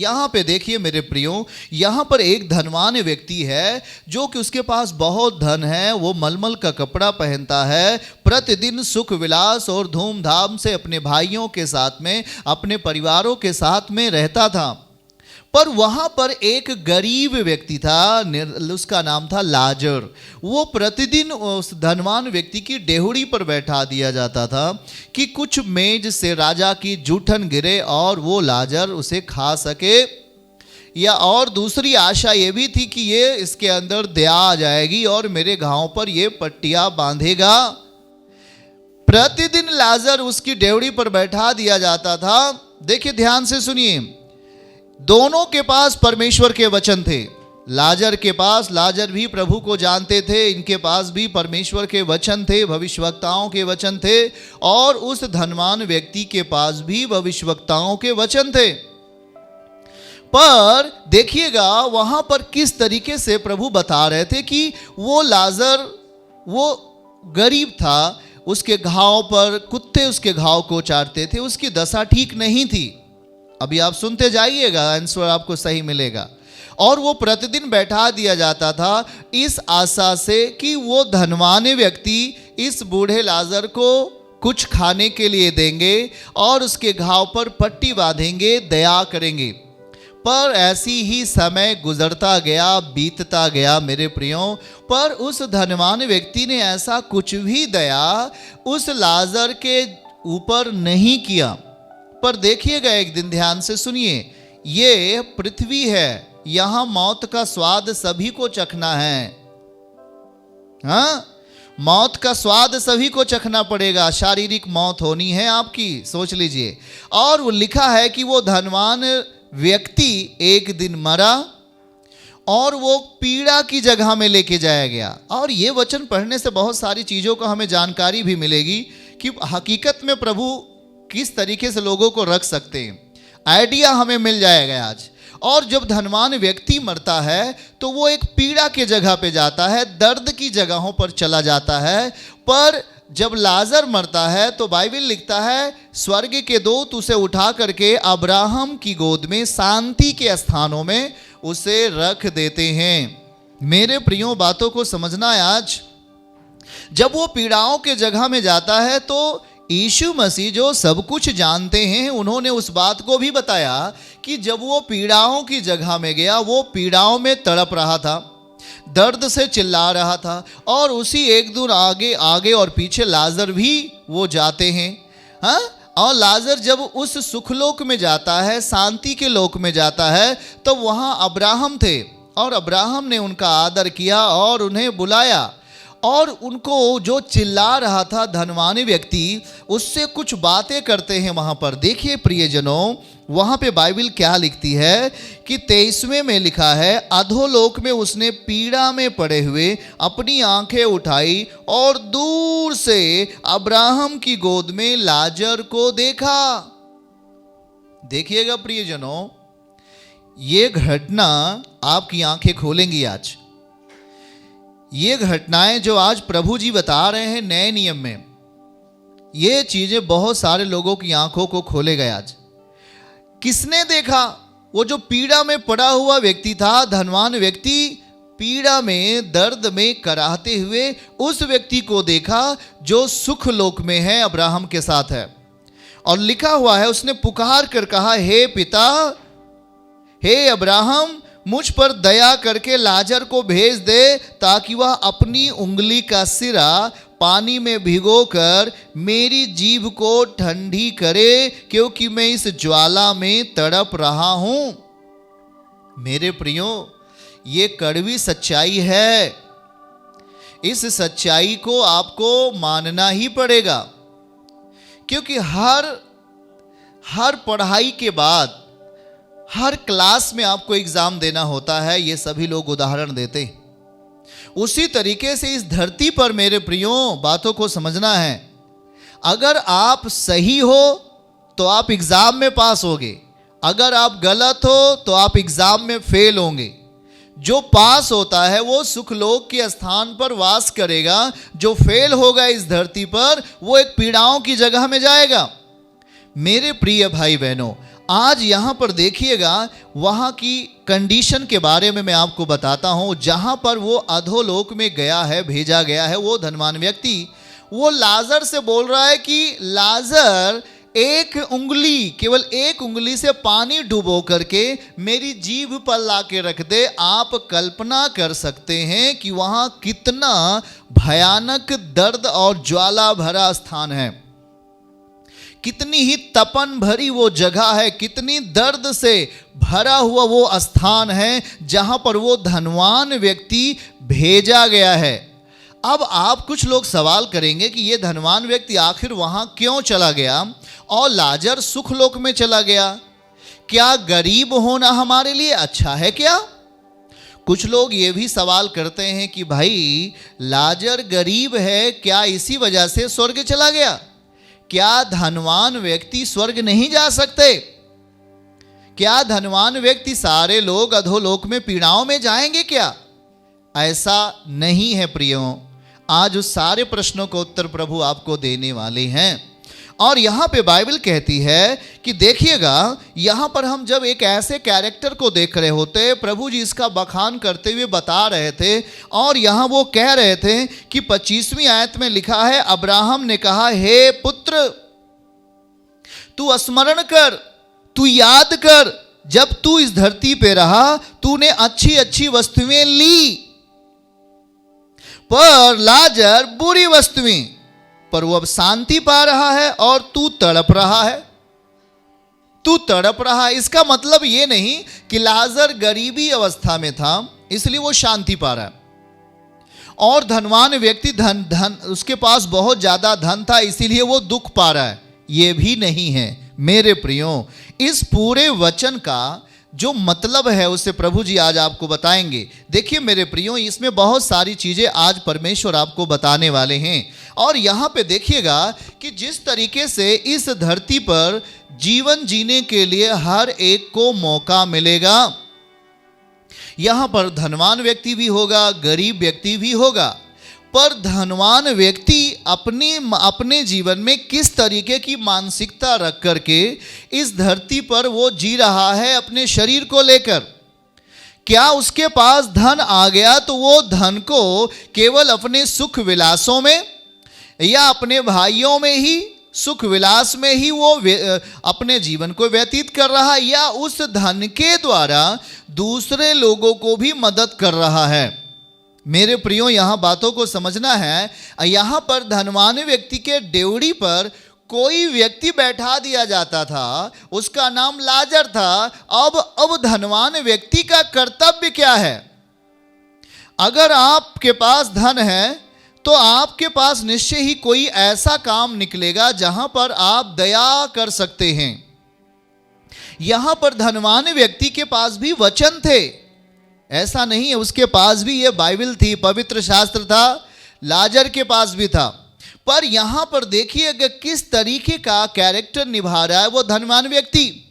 यहाँ पे देखिए मेरे प्रियो, यहाँ पर एक धनवान व्यक्ति है जो कि उसके पास बहुत धन है। वो मलमल का कपड़ा पहनता है, प्रतिदिन सुख विलास और धूमधाम से अपने भाइयों के साथ में, अपने परिवारों के साथ में रहता था। पर वहाँ पर एक गरीब व्यक्ति था, उसका नाम था लाजर। वो प्रतिदिन उस धनवान व्यक्ति की डेहुड़ी पर बैठा दिया जाता था कि कुछ मेज से राजा की जूठन गिरे और वो लाजर उसे खा सके। या और दूसरी आशा ये भी थी कि ये इसके अंदर दया आ जाएगी और मेरे घाव पर ये पट्टियाँ बांधेगा। प्रतिदिन लाजर उसकी डेहुड़ी पर बैठा दिया जाता था। देखिए ध्यान से सुनिए, दोनों के पास परमेश्वर के वचन थे। लाजर के पास, लाजर भी प्रभु को जानते थे, इनके पास भी परमेश्वर के वचन थे, भविष्यवक्ताओं के वचन थे। और उस धनवान व्यक्ति के पास भी भविष्यवक्ताओं के वचन थे। पर देखिएगा वहां पर किस तरीके से प्रभु बता रहे थे कि वो लाजर, वो गरीब था, उसके घाव पर कुत्ते उसके घाव को चाटते थे, उसकी दशा ठीक नहीं थी। अभी आप सुनते जाइएगा, आंसर आपको सही मिलेगा। और वो प्रतिदिन बैठा दिया जाता था इस आशा से कि वो धनवान व्यक्ति इस बूढ़े लाजर को कुछ खाने के लिए देंगे और उसके घाव पर पट्टी बांधेंगे, दया करेंगे। पर ऐसी ही समय गुजरता गया, बीतता गया मेरे प्रियो। पर उस धनवान व्यक्ति ने ऐसा कुछ भी दया उस लाजर के ऊपर नहीं किया। पर देखिएगा एक दिन, ध्यान से सुनिए, ये पृथ्वी है, यहां मौत का स्वाद सभी को चखना है। हाँ, मौत का स्वाद सभी को चखना पड़ेगा, शारीरिक मौत होनी है आपकी, सोच लीजिए। और वो लिखा है कि वो धनवान व्यक्ति एक दिन मरा और वो पीड़ा की जगह में लेके जाया गया। और ये वचन पढ़ने से बहुत सारी चीज़ों को हमें जानकारी भी मिलेगी कि हकीकत में प्रभु किस तरीके से लोगों को रख सकते हैं। आइडिया हमें मिल जाएगा आज। और जब धनवान व्यक्ति मरता है तो वो एक पीड़ा के जगह पे जाता है, दर्द की जगहों पर चला जाता है। पर जब लाजर मरता है तो बाइबल लिखता है स्वर्ग के दूत उसे उठा करके अब्राहम की गोद में शांति के स्थानों में उसे रख देते हैं। मेरे प्रियो, बातों को समझना है आज। जब वो पीड़ाओं के जगह में जाता है तो यीशु मसीह जो सब कुछ जानते हैं, उन्होंने उस बात को भी बताया कि जब वो पीड़ाओं की जगह में गया, वो पीड़ाओं में तड़प रहा था, दर्द से चिल्ला रहा था। और उसी एक दूर आगे आगे और पीछे लाजर भी वो जाते हैं। हाँ, और लाजर जब उस सुखलोक में जाता है, शांति के लोक में जाता है, तो वहाँ अब्राहम थे और अब्राहम ने उनका आदर किया और उन्हें बुलाया। और उनको जो चिल्ला रहा था धनवान व्यक्ति, उससे कुछ बातें करते हैं वहाँ पर। देखिए प्रियजनों, वहाँ पे बाइबल क्या लिखती है कि 23वें में लिखा है, अधोलोक में उसने पीड़ा में पड़े हुए अपनी आंखें उठाई और दूर से अब्राहम की गोद में लाजर को देखा। देखिएगा प्रियजनों, ये घटना आपकी आंखें खोलेंगी आज। ये घटनाएं जो आज प्रभु जी बता रहे हैं नए नियम में, ये चीजें बहुत सारे लोगों की आंखों को खोलेगा आज। किसने देखा? वो जो पीड़ा में पड़ा हुआ व्यक्ति था, धनवान व्यक्ति, पीड़ा में, दर्द में कराहते हुए उस व्यक्ति को देखा जो सुख लोक में है, अब्राहम के साथ है। और लिखा हुआ है, उसने पुकार कर कहा, हे पिता, हे अब्राहम, मुझ पर दया करके लाजर को भेज दे ताकि वह अपनी उंगली का सिरा पानी में भिगोकर मेरी जीभ को ठंडी करे, क्योंकि मैं इस ज्वाला में तड़प रहा हूं। मेरे प्रियो, ये कड़वी सच्चाई है। इस सच्चाई को आपको मानना ही पड़ेगा, क्योंकि हर पढ़ाई के बाद हर क्लास में आपको एग्जाम देना होता है, ये सभी लोग उदाहरण देते हैं। उसी तरीके से इस धरती पर मेरे प्रियो, बातों को समझना है। अगर आप सही हो तो आप एग्जाम में पास होगे, अगर आप गलत हो तो आप एग्जाम में फेल होंगे। जो पास होता है वो सुखलोक के स्थान पर वास करेगा, जो फेल होगा इस धरती पर वो एक पीड़ाओं की जगह में जाएगा। मेरे प्रिय भाई बहनों, आज यहाँ पर देखिएगा, वहाँ की कंडीशन के बारे में मैं आपको बताता हूँ। जहाँ पर वो अधोलोक में गया है, भेजा गया है, वो धनवान व्यक्ति वो लाजर से बोल रहा है कि लाजर एक उंगली, केवल एक उंगली से पानी डुबो करके मेरी जीभ पर ला के रख दे। आप कल्पना कर सकते हैं कि वहाँ कितना भयानक दर्द और ज्वाला भरा स्थान है, कितनी ही तपन भरी वो जगह है, कितनी दर्द से भरा हुआ वो स्थान है जहां पर वो धनवान व्यक्ति भेजा गया है। अब आप कुछ लोग सवाल करेंगे कि ये धनवान व्यक्ति आखिर वहां क्यों चला गया और लाजर सुखलोक में चला गया? क्या गरीब होना हमारे लिए अच्छा है क्या? कुछ लोग ये भी सवाल करते हैं कि भाई लाजर गरीब है, क्या इसी वजह से स्वर्ग चला गया? क्या धनवान व्यक्ति स्वर्ग नहीं जा सकते? क्या धनवान व्यक्ति सारे लोग अधोलोक में पीड़ाओं में जाएंगे क्या? ऐसा नहीं है प्रियो। आज उस सारे प्रश्नों का उत्तर प्रभु आपको देने वाले हैं। और यहाँ पे बाइबल कहती है कि देखिएगा, यहाँ पर हम जब एक ऐसे कैरेक्टर को देख रहे होते, प्रभु जी इसका बखान करते हुए बता रहे थे, और यहाँ वो कह रहे थे कि 25वीं आयत में लिखा है, अब्राहम ने कहा, हे पुत्र, तू स्मरण कर, तू याद कर, जब तू इस धरती पे रहा तूने अच्छी अच्छी वस्तुएं ली, पर लाजर बुरी वस्तुएं, पर वो अब शांति पा रहा है और तू तड़प रहा है, तू तड़प रहा है। इसका मतलब ये नहीं कि लाजर गरीबी अवस्था में था इसलिए वो शांति पा रहा है, और धनवान व्यक्ति धन उसके पास बहुत ज्यादा धन था इसीलिए वो दुख पा रहा है, ये भी नहीं है मेरे प्रियो। इस पूरे वचन का जो मतलब है उसे प्रभु जी आज आपको बताएंगे। देखिए मेरे प्रियो, इसमें बहुत सारी चीजें आज परमेश्वर आपको बताने वाले हैं। और यहाँ पे देखिएगा कि जिस तरीके से इस धरती पर जीवन जीने के लिए हर एक को मौका मिलेगा, यहाँ पर धनवान व्यक्ति भी होगा, गरीब व्यक्ति भी होगा, पर धनवान व्यक्ति अपने जीवन में किस तरीके की मानसिकता रख करके इस धरती पर वो जी रहा है अपने शरीर को लेकर। क्या उसके पास धन आ गया तो वो धन को केवल अपने सुख विलासों में या अपने भाइयों में ही सुख विलास में ही वो अपने जीवन को व्यतीत कर रहा है, या उस धन के द्वारा दूसरे लोगों को भी मदद कर रहा है? मेरे प्रियो, यहाँ बातों को समझना है। यहाँ पर धनवान व्यक्ति के डेवड़ी पर कोई व्यक्ति बैठा दिया जाता था, उसका नाम लाजर था। अब धनवान व्यक्ति का कर्तव्य क्या है? अगर आपके पास धन है तो आपके पास निश्चय ही कोई ऐसा काम निकलेगा जहां पर आप दया कर सकते हैं। यहां पर धनवान व्यक्ति के पास भी वचन थे, ऐसा नहीं है उसके पास भी ये बाइबल थी, पवित्र शास्त्र था, लाजर के पास भी था। पर यहां पर देखिएगा किस तरीके का कैरेक्टर निभा रहा है वो धनवान व्यक्ति।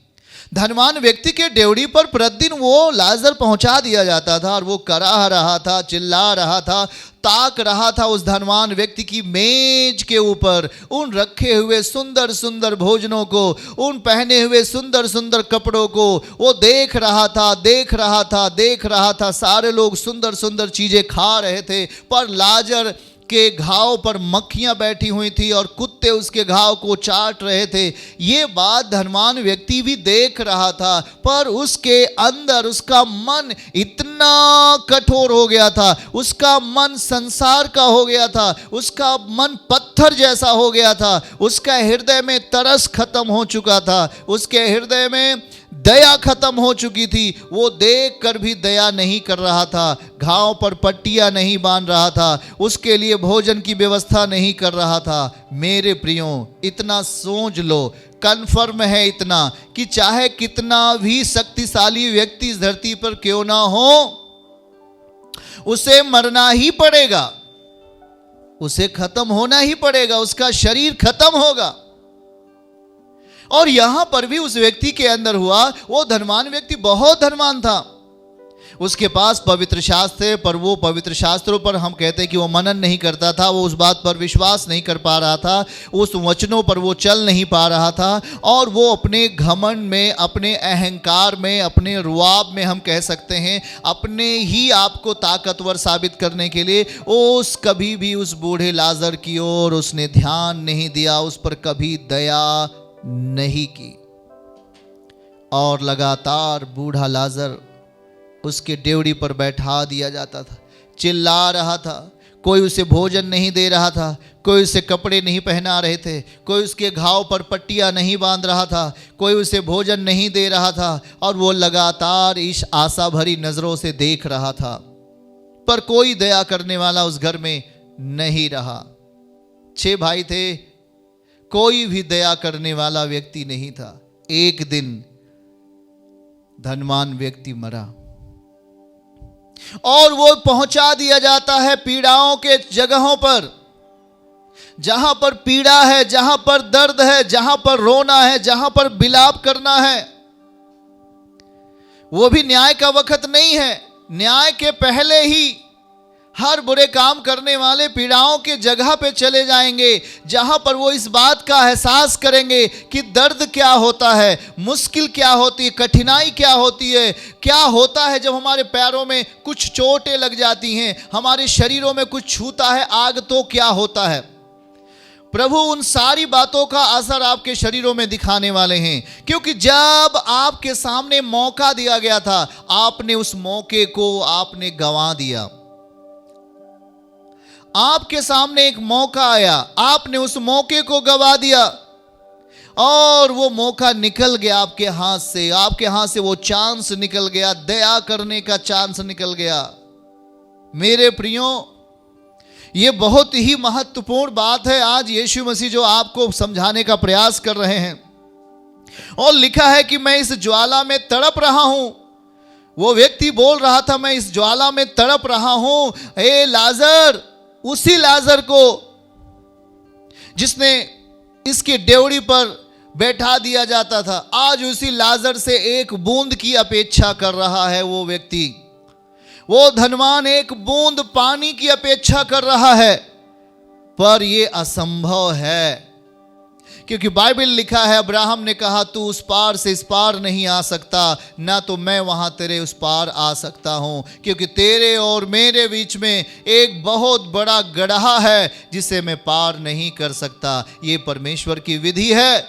धनवान व्यक्ति के डेवड़ी पर प्रतिदिन वो लाजर पहुंचा दिया जाता था, और वो कराह रहा था, चिल्ला रहा था, ताक रहा था उस धनवान व्यक्ति की मेज के ऊपर उन रखे हुए सुंदर सुंदर भोजनों को, उन पहने हुए सुंदर सुंदर कपड़ों को वो देख रहा था। सारे लोग सुंदर सुंदर चीजें खा रहे थे, पर लाजर के घाव पर मक्खियां बैठी हुई थी और कुत्ते उसके घाव को चाट रहे थे। ये बात धनवान व्यक्ति भी देख रहा था, पर उसके अंदर उसका मन इतना कठोर हो गया था, उसका मन संसार का हो गया था, उसका मन पत्थर जैसा हो गया था, उसका हृदय में तरस खत्म हो चुका था, उसके हृदय में दया खत्म हो चुकी थी। वो देख कर भी दया नहीं कर रहा था, घाव पर पट्टियां नहीं बांध रहा था, उसके लिए भोजन की व्यवस्था नहीं कर रहा था। मेरे प्रियो, इतना सोच लो, कन्फर्म है इतना कि चाहे कितना भी शक्तिशाली व्यक्ति इस धरती पर क्यों ना हो, उसे मरना ही पड़ेगा, उसे खत्म होना ही पड़ेगा, उसका शरीर खत्म होगा। और यहां पर भी उस व्यक्ति के अंदर हुआ। वो धनवान व्यक्ति बहुत धनवान था, उसके पास पवित्र शास्त्र थे, पर वो पवित्र शास्त्रों पर हम कहते हैं कि वो मनन नहीं करता था, वो उस बात पर विश्वास नहीं कर पा रहा था, उस वचनों पर वो चल नहीं पा रहा था, और वो अपने घमंड में, अपने अहंकार में, अपने रुआब में, हम कह सकते हैं अपने ही आप को ताकतवर साबित करने के लिए उस कभी भी उस बूढ़े लाजर की ओर उसने ध्यान नहीं दिया, उस पर कभी दया नहीं की, और लगातार बूढ़ा लाजर उसके डेवड़ी पर बैठा दिया जाता था, चिल्ला रहा था। कोई उसे भोजन नहीं दे रहा था, कोई उसे कपड़े नहीं पहना रहे थे, कोई उसके घाव पर पट्टियां नहीं बांध रहा था, कोई उसे भोजन नहीं दे रहा था, और वो लगातार इस आशा भरी नजरों से देख रहा था, पर कोई दया करने वाला उस घर में नहीं रहा। 6 भाई थे, कोई भी दया करने वाला व्यक्ति नहीं था। एक दिन धनवान व्यक्ति मरा और वो पहुंचा दिया जाता है पीड़ाओं के जगहों पर, जहां पर पीड़ा है, जहां पर दर्द है, जहां पर रोना है, जहां पर विलाप करना है। वो भी न्याय का वक्त नहीं है, न्याय के पहले ही हर बुरे काम करने वाले पीड़ाओं के जगह पे चले जाएंगे, जहां पर वो इस बात का एहसास करेंगे कि दर्द क्या होता है, मुश्किल क्या होती है, कठिनाई क्या होती है, क्या होता है जब हमारे पैरों में कुछ चोटें लग जाती हैं, हमारे शरीरों में कुछ छूता है आग तो क्या होता है। प्रभु उन सारी बातों का असर आपके शरीरों में दिखाने वाले हैं, क्योंकि जब आपके सामने मौका दिया गया था, आपने उस मौके को आपने गंवा दिया। आपके सामने एक मौका आया, आपने उस मौके को गंवा दिया, और वो मौका निकल गया आपके हाथ से, आपके हाथ से वो चांस निकल गया, दया करने का चांस निकल गया। मेरे प्रियो, ये बहुत ही महत्वपूर्ण बात है आज यीशु मसीह जो आपको समझाने का प्रयास कर रहे हैं। और लिखा है कि मैं इस ज्वाला में तड़प रहा हूं। वो व्यक्ति बोल रहा था, मैं इस ज्वाला में तड़प रहा हूं। हे लाजर, उसी लाजर को जिसने इसके डेवड़ी पर बैठा दिया जाता था, आज उसी लाजर से एक बूंद की अपेक्षा कर रहा है वो व्यक्ति। वो धनवान एक बूंद पानी की अपेक्षा कर रहा है, पर यह असंभव है, क्योंकि बाइबल लिखा है, अब्राहम ने कहा तू उस पार से इस पार नहीं आ सकता, ना तो मैं वहां तेरे उस पार आ सकता हूं, क्योंकि तेरे और मेरे बीच में एक बहुत बड़ा गड्ढा है जिसे मैं पार नहीं कर सकता। ये परमेश्वर की विधि है।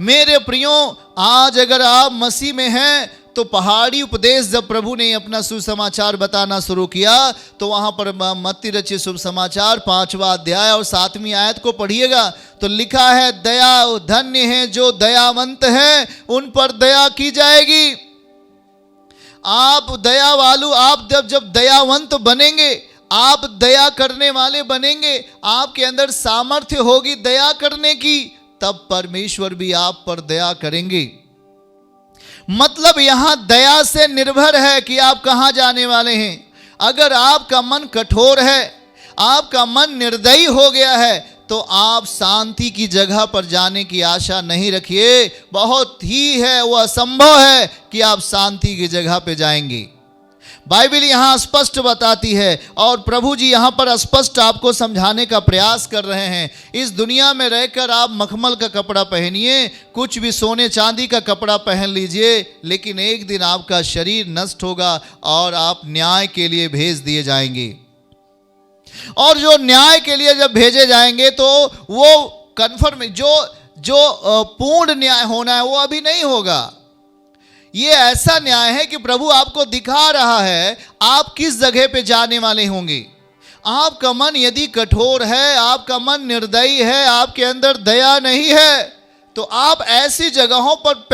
मेरे प्रियो, आज अगर आप मसीह में हैं तो पहाड़ी उपदेश जब प्रभु ने अपना सुसमाचार बताना शुरू किया, तो वहां पर मत्ती रचित शुभ समाचार 5वां अध्याय और 7वीं आयत को पढ़िएगा तो लिखा है, दया धन्य है जो दयावंत हैं, उन पर दया की जाएगी। आप दयावालु, आप जब दयावंत बनेंगे, आप दया करने वाले बनेंगे, आपके अंदर सामर्थ्य होगी दया करने की, तब परमेश्वर भी आप पर दया करेंगे। मतलब यहां दया से निर्भर है कि आप कहां जाने वाले हैं। अगर आपका मन कठोर है, आपका मन निर्दयी हो गया है, तो आप शांति की जगह पर जाने की आशा नहीं रखिए। बहुत ही है, वो असंभव है कि आप शांति की जगह पे जाएंगे। बाइबल यहां स्पष्ट बताती है, और प्रभु जी यहां पर स्पष्ट आपको समझाने का प्रयास कर रहे हैं। इस दुनिया में रहकर आप मखमल का कपड़ा पहनिए, कुछ भी सोने चांदी का कपड़ा पहन लीजिए, लेकिन एक दिन आपका शरीर नष्ट होगा और आप न्याय के लिए भेज दिए जाएंगे। और जो न्याय के लिए जब भेजे जाएंगे तो वो कन्फर्म, जो पूर्ण न्याय होना है वो अभी नहीं होगा। ये ऐसा न्याय है कि प्रभु आपको दिखा रहा है आप किस जगह पे जाने वाले होंगे। आपका मन यदि कठोर है, आपका मन निर्दयी है, आपके अंदर दया नहीं है, तो आप ऐसी जगहों पर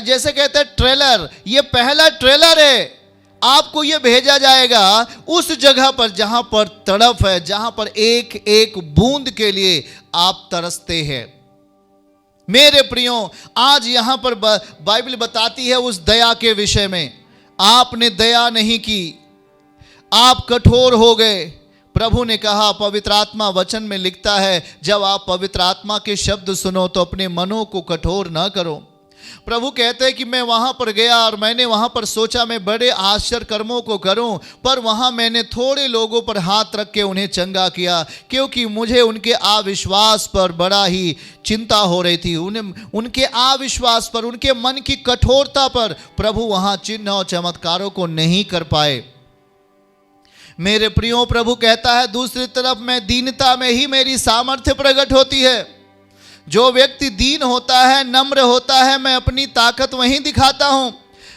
जैसे कहते हैं ट्रेलर, ये पहला ट्रेलर है। आपको ये भेजा जाएगा उस जगह पर जहां पर तड़प है, जहां पर एक एक बूंद के लिए आप तरसते हैं। मेरे प्रियो, आज यहां पर बाइबल बताती है उस दया के विषय में। आपने दया नहीं की, आप कठोर हो गए। प्रभु ने कहा, पवित्र आत्मा वचन में लिखता है, जब आप पवित्र आत्मा के शब्द सुनो तो अपने मनों को कठोर ना करो। प्रभु कहते हैं कि मैं वहां पर गया और मैंने वहां पर सोचा मैं बड़े आश्चर्य कर्मों को करूं, पर वहां मैंने थोड़े लोगों पर हाथ रख के उन्हें चंगा किया, क्योंकि मुझे उनके अविश्वास पर बड़ा ही चिंता हो रही थी। उनके अविश्वास पर, उनके मन की कठोरता पर प्रभु वहां चिन्ह और चमत्कारों को नहीं कर पाए। मेरे प्रियो, प्रभु कहता है दूसरी तरफ मैं दीनता में ही मेरी सामर्थ्य प्रकट होती है। जो व्यक्ति दीन होता है, नम्र होता है, मैं अपनी ताकत वहीं दिखाता हूं।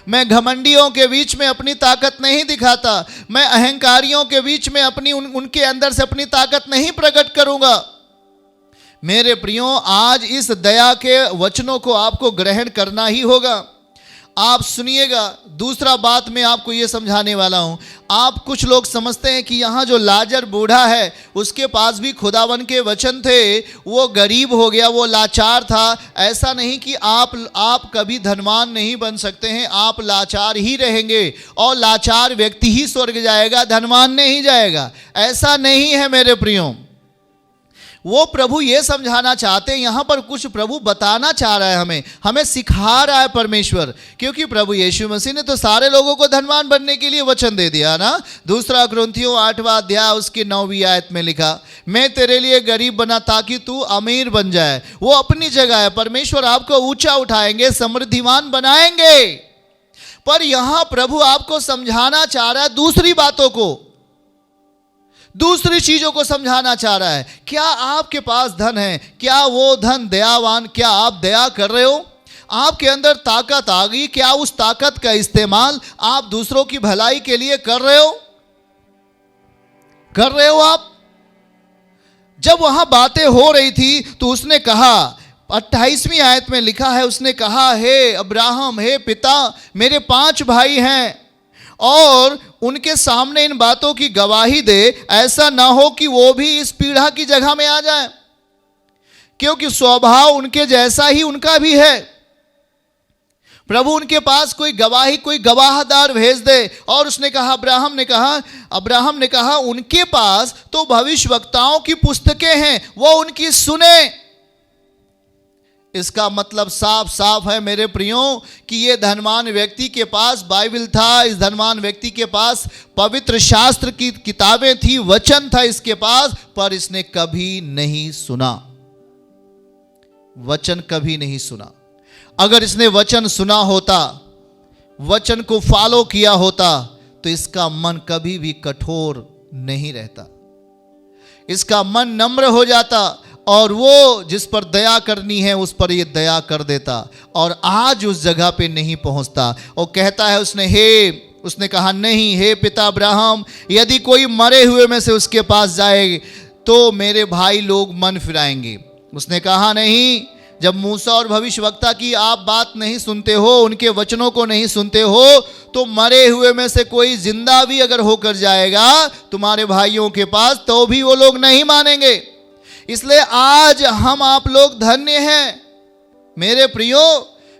मैं घमंडियों के बीच में अपनी ताकत नहीं दिखाता, मैं अहंकारियों के बीच में उनके अंदर से अपनी ताकत नहीं प्रकट करूंगा। मेरे प्रियो, आज इस दया के वचनों को आपको ग्रहण करना ही होगा। आप सुनिएगा, दूसरा बात मैं आपको ये समझाने वाला हूं। आप कुछ लोग समझते हैं कि यहाँ जो लाजर बूढ़ा है उसके पास भी खुदावन के वचन थे, वो गरीब हो गया, वो लाचार था। ऐसा नहीं कि आप कभी धनवान नहीं बन सकते हैं, आप लाचार ही रहेंगे और लाचार व्यक्ति ही स्वर्ग जाएगा, धनवान नहीं जाएगा। ऐसा नहीं है मेरे प्रियो। वो प्रभु ये समझाना चाहते हैं, यहाँ पर कुछ प्रभु बताना चाह रहा है, हमें सिखा रहा है परमेश्वर। क्योंकि प्रभु यीशु मसीह ने तो सारे लोगों को धनवान बनने के लिए वचन दे दिया ना। दूसरा कुरिन्थियों 8वां अध्याय उसकी 9वीं आयत में लिखा, मैं तेरे लिए गरीब बना ताकि तू अमीर बन जाए। वो अपनी जगह है, परमेश्वर आपको ऊंचा उठाएंगे, समृद्धिमान बनाएंगे। पर यहाँ प्रभु आपको समझाना चाह रहा है दूसरी बातों को, दूसरी चीजों को समझाना चाह रहा है। क्या आपके पास धन है? क्या वो धन दयावान? क्या आप दया कर रहे हो? आपके अंदर ताकत आ गई, क्या उस ताकत का इस्तेमाल आप दूसरों की भलाई के लिए कर रहे हो? कर रहे हो आप? जब वहां बातें हो रही थी तो उसने कहा, 28वीं आयत में लिखा है, उसने कहा, हे अब्राहम, हे पिता, मेरे 5 भाई हैं और उनके सामने इन बातों की गवाही दे, ऐसा ना हो कि वो भी इस पीढ़ा की जगह में आ जाए, क्योंकि स्वभाव उनके जैसा ही उनका भी है। प्रभु उनके पास कोई गवाही, कोई गवाहदार भेज दे। और उसने कहा, अब्राहम ने कहा उनके पास तो भविष्यवक्ताओं की पुस्तकें हैं, वो उनकी सुने। इसका मतलब साफ साफ है मेरे प्रियो कि ये धनवान व्यक्ति के पास बाइबल था, इस धनवान व्यक्ति के पास पवित्र शास्त्र की किताबें थी, वचन था इसके पास, पर इसने कभी नहीं सुना, वचन कभी नहीं सुना। अगर इसने वचन सुना होता, वचन को फॉलो किया होता, तो इसका मन कभी भी कठोर नहीं रहता, इसका मन नम्र हो जाता और वो जिस पर दया करनी है उस पर ये दया कर देता, और आज उस जगह पे नहीं पहुंचता। और कहता है उसने कहा, नहीं, हे पिता अब्राहम, यदि कोई मरे हुए में से उसके पास जाए तो मेरे भाई लोग मन फिराएंगे। उसने कहा, नहीं, जब मूसा और भविष्यवक्ता की आप बात नहीं सुनते हो, उनके वचनों को नहीं सुनते हो, तो मरे हुए में से कोई जिंदा भी अगर होकर जाएगा तुम्हारे भाइयों के पास, तो भी वो लोग नहीं मानेंगे। इसलिए आज हम आप लोग धन्य हैं मेरे प्रियो,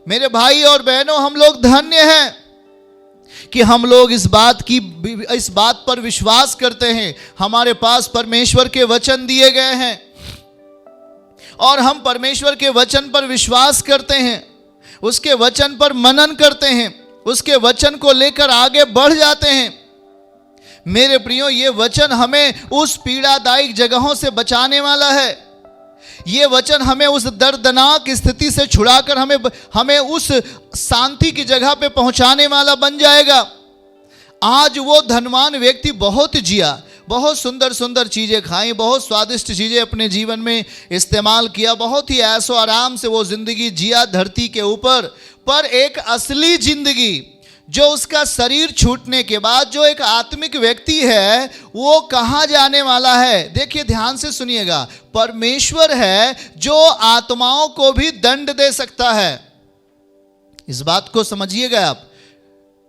मेरे भाई और बहनों, हम लोग धन्य हैं कि हम लोग इस बात पर विश्वास करते हैं। हमारे पास परमेश्वर के वचन दिए गए हैं और हम परमेश्वर के वचन पर विश्वास करते हैं, उसके वचन पर मनन करते हैं, उसके वचन को लेकर आगे बढ़ जाते हैं। मेरे प्रियो, ये वचन हमें उस पीड़ादायक जगहों से बचाने वाला है। ये वचन हमें उस दर्दनाक स्थिति से छुड़ाकर हमें उस शांति की जगह पे पहुंचाने वाला बन जाएगा। आज वो धनवान व्यक्ति बहुत जिया, बहुत सुंदर सुंदर चीज़ें खाई, बहुत स्वादिष्ट चीज़ें अपने जीवन में इस्तेमाल किया, बहुत ही ऐशो आराम से वो ज़िंदगी जिया धरती के ऊपर। पर एक असली ज़िंदगी जो उसका शरीर छूटने के बाद जो एक आत्मिक व्यक्ति है, वो कहाँ जाने वाला है? देखिए, ध्यान से सुनिएगा, परमेश्वर है जो आत्माओं को भी दंड दे सकता है। इस बात को समझिएगा आप।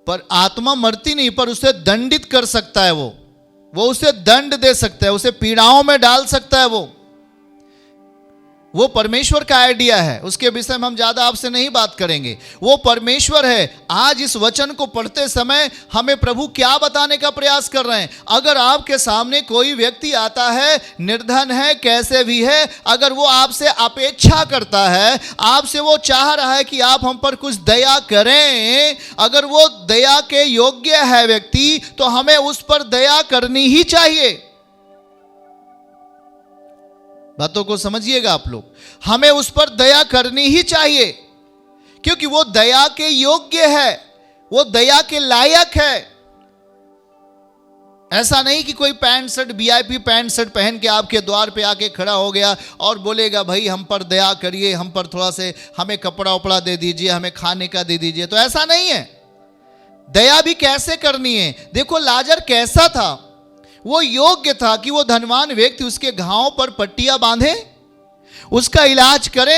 पर आत्मा मरती नहीं, पर उसे दंडित कर सकता है। वो उसे दंड दे सकता है, उसे पीड़ाओं में डाल सकता है। वो वो परमेश्वर का आइडिया है, उसके विषय में हम ज्यादा आपसे नहीं बात करेंगे। वो परमेश्वर है। आज इस वचन को पढ़ते समय हमें प्रभु क्या बताने का प्रयास कर रहे हैं? अगर आपके सामने कोई व्यक्ति आता है, निर्धन है, कैसे भी है, अगर वो आपसे अपेक्षा करता है, आपसे वो चाह रहा है कि आप हम पर कुछ दया करें, अगर वो दया के योग्य है व्यक्ति, तो हमें उस पर दया करनी ही चाहिए। बातों को समझिएगा आप लोग, हमें उस पर दया करनी ही चाहिए, क्योंकि वो दया के योग्य है, वो दया के लायक है। ऐसा नहीं कि कोई pant shirt, VIP pant shirt पहन के आपके द्वार पे आके खड़ा हो गया और बोलेगा भाई हम पर दया करिए, हम पर थोड़ा से हमें कपड़ा उपड़ा दे दीजिए, हमें खाने का दे दीजिए। तो ऐसा नहीं है। दया भी कैसे करनी है? देखो लाजर कैसा था? वो योग्य था कि वो धनवान व्यक्ति उसके घाव पर पट्टियां बांधे, उसका इलाज करे,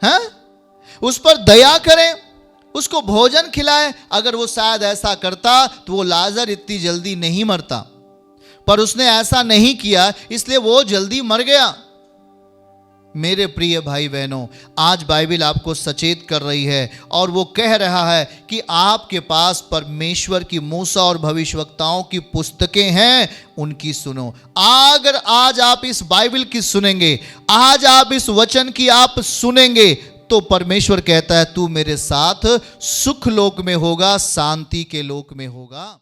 हैं? उस पर दया करे, उसको भोजन खिलाए। अगर वो शायद ऐसा करता तो वो लाजर इतनी जल्दी नहीं मरता, पर उसने ऐसा नहीं किया, इसलिए वो जल्दी मर गया। मेरे प्रिय भाई बहनों, आज बाइबल आपको सचेत कर रही है और वो कह रहा है कि आपके पास परमेश्वर की मूसा और भविष्यवक्ताओं की पुस्तकें हैं, उनकी सुनो। अगर आज आप इस बाइबल की सुनेंगे, आज आप इस वचन की आप सुनेंगे, तो परमेश्वर कहता है तू मेरे साथ सुख लोक में होगा, शांति के लोक में होगा।